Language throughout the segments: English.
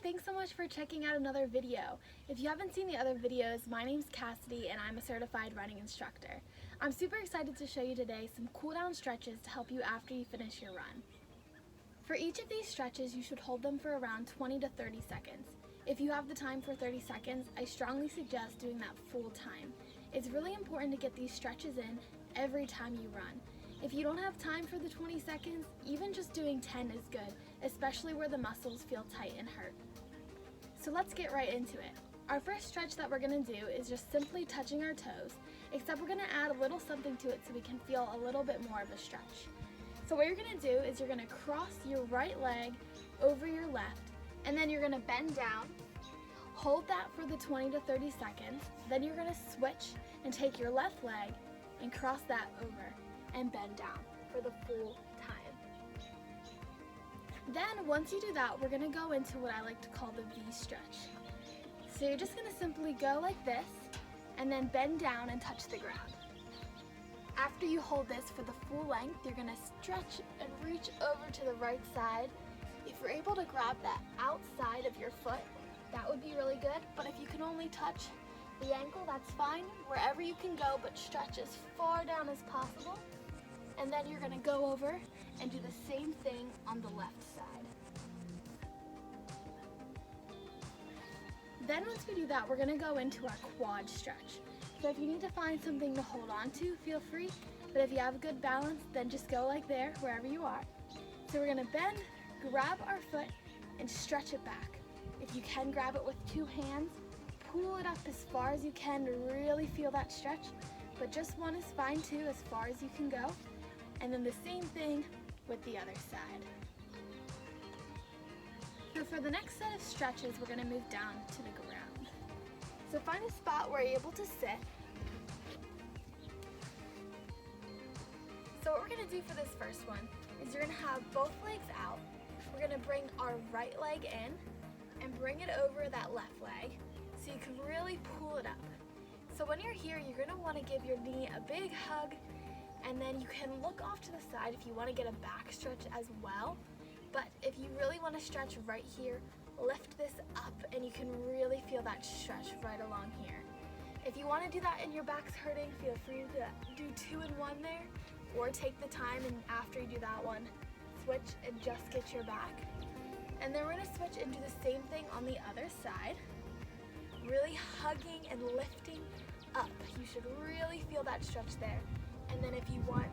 thanks so much for checking out another video. If you haven't seen the other videos, my name's Cassidy and I'm a certified running instructor. I'm super excited to show you today some cool down stretches to help you after you finish your run. For each of these stretches, you should hold them for around 20 to 30 seconds. If you have the time for 30 seconds, I strongly suggest doing that full time. It's really important to get these stretches in every time you run. If you don't have time for the 20 seconds, even just doing 10 is good, especially where the muscles feel tight and hurt. So let's get right into it. Our first stretch that we're going to do is just simply touching our toes, except we're going to add a little something to it so we can feel a little bit more of a stretch. So what you're going to do is you're going to cross your right leg over your left, and then you're going to bend down, hold that for the 20 to 30 seconds, then you're going to switch and take your left leg and cross that over and bend down for the full time. Then once you do that, we're going to go into what I like to call the V stretch. So you're just going to simply go like this and then bend down and touch the ground. After you hold this for the full length, you're going to stretch and reach over to the right side. If you're able to grab that outside of your foot, that would be really good, but if you can only touch the ankle, that's fine. Wherever you can go, but stretch as far down as possible. And then you're going to go over and do the same thing on the left side. Then once we do that, we're going to go into our quad stretch. So if you need to find something to hold on to, feel free. But if you have good balance, then just go like there, wherever you are. So we're going to bend, grab our foot, and stretch it back. If you can grab it with two hands, pull it up as far as you can to really feel that stretch. But just one is fine too, as far as you can go. And then the same thing with the other side. So for the next set of stretches, we're going to move down to the ground. So find a spot where you're able to sit. So what we're going to do for this first one is you're going to have both legs out. We're going to bring our right leg in and bring it over that left leg so you can really pull it up. So when you're here, you're going to want to give your knee a big hug, and then you can look off to the side if you want to get a back stretch as well. But if you really want to stretch right here, lift this up and you can really feel that stretch right along here. If you want to do that and your back's hurting, feel free to do 2 in 1 there, or take the time and after you do that one, switch and just get your back. And then we're going to switch and do the same thing on the other side, really hugging and lifting up. You should really feel that stretch there. And then if you want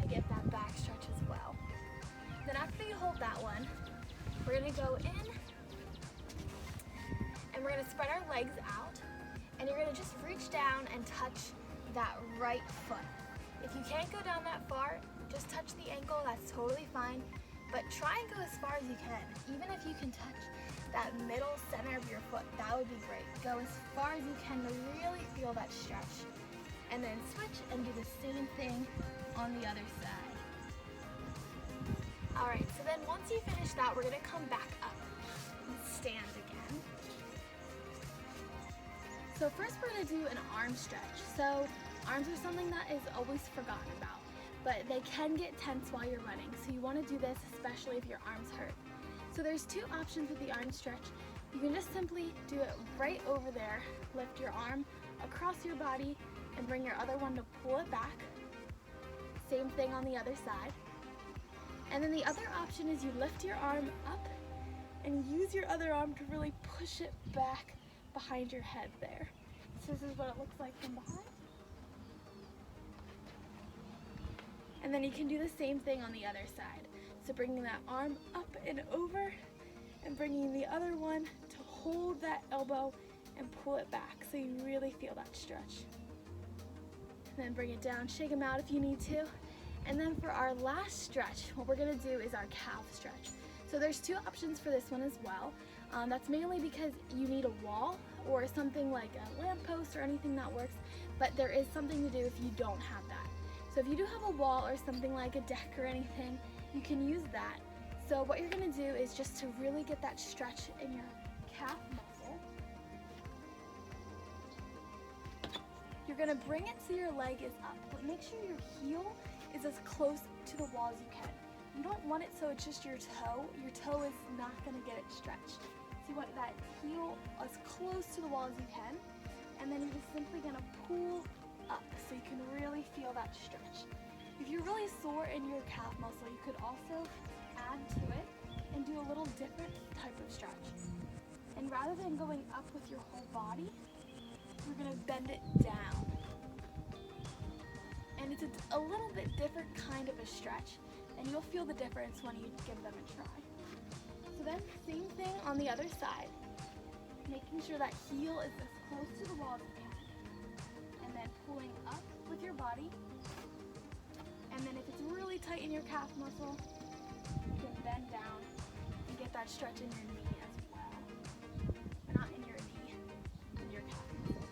to get that back stretch as well. Then after you hold that one, we're going to go in and we're going to spread our legs out, and you're going to just reach down and touch that right foot. If you can't go down that far, just touch the ankle, that's totally fine, but try and go as far as you can. Even if you can touch that middle center of your foot, that would be great. Go as far as you can to really feel that stretch. And then switch and do the same thing on the other side. Alright, so then once you finish that, we're going to come back up and stand again. So first we're going to do an arm stretch. So arms are something that is always forgotten about, but they can get tense while you're running. So you want to do this especially if your arms hurt. So there's 2 options with the arm stretch. You can just simply do it right over there, lift your arm across your body, and bring your other one to pull it back. Same thing on the other side. And then the other option is you lift your arm up and use your other arm to really push it back behind your head there. So this is what it looks like from behind. And then you can do the same thing on the other side. So bringing that arm up and over and bringing the other one to hold that elbow and pull it back so you really feel that stretch. And then bring it down, shake them out if you need to. And then for our last stretch, what we're going to do is our calf stretch. So there's 2 options for this one as well. That's mainly because you need a wall or something like a lamppost or anything that works, but there is something to do if you don't have that. So if you do have a wall or something like a deck or anything, you can use that. So what you're going to do is just to really get that stretch in your calf muscle. You're going to bring it so your leg is up, but make sure your heel is as close to the wall as you can. You don't want it so it's just your toe. Your toe is not going to get it stretched. So you want that heel as close to the wall as you can, and then you're just simply gonna pull up so you can really feel that stretch. If you're really sore in your calf muscle, you could also add to it and do a little different type of stretch. And rather than going up with your whole body, we're gonna bend it down. And it's a little bit different kind of a stretch, and you'll feel the difference when you give them a try. So then, same thing on the other side, making sure that heel is as close to the wall as you can. And then pulling up with your body. And then if it's really tight in your calf muscle, you can bend down and get that stretch in your knee as well. Or not in your knee, in your calf muscle.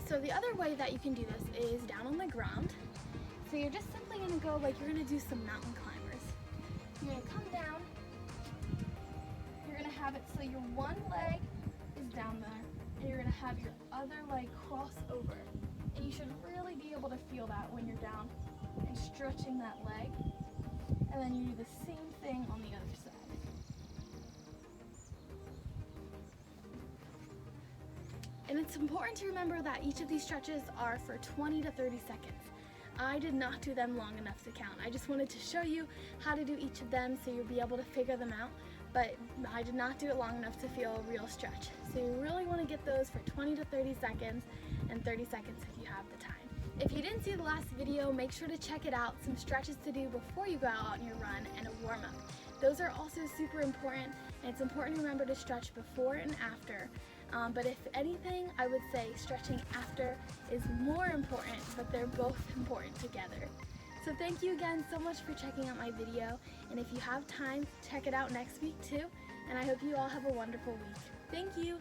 So the other way that you can do this is down on the ground. So you're just simply gonna go like you're gonna do some mountain climbers. You're gonna come down, you're gonna have it so your one leg is down there, and you're gonna have your other leg cross over. And you should really be able to feel that when you're down and stretching that leg. And then you do the same thing on the other side. And it's important to remember that each of these stretches are for 20 to 30 seconds. I did not do them long enough to count. I just wanted to show you how to do each of them so you'll be able to figure them out, but I did not do it long enough to feel a real stretch. So you really want to get those for 20 to 30 seconds and 30 seconds if you have the time. If you didn't see the last video, make sure to check it out. Some stretches to do before you go out on your run and a warm-up. Those are also super important, and it's important to remember to stretch before and after. But if anything, I would say stretching after is more important, but they're both important together. So thank you again so much for checking out my video, and if you have time, check it out next week too, and I hope you all have a wonderful week. Thank you!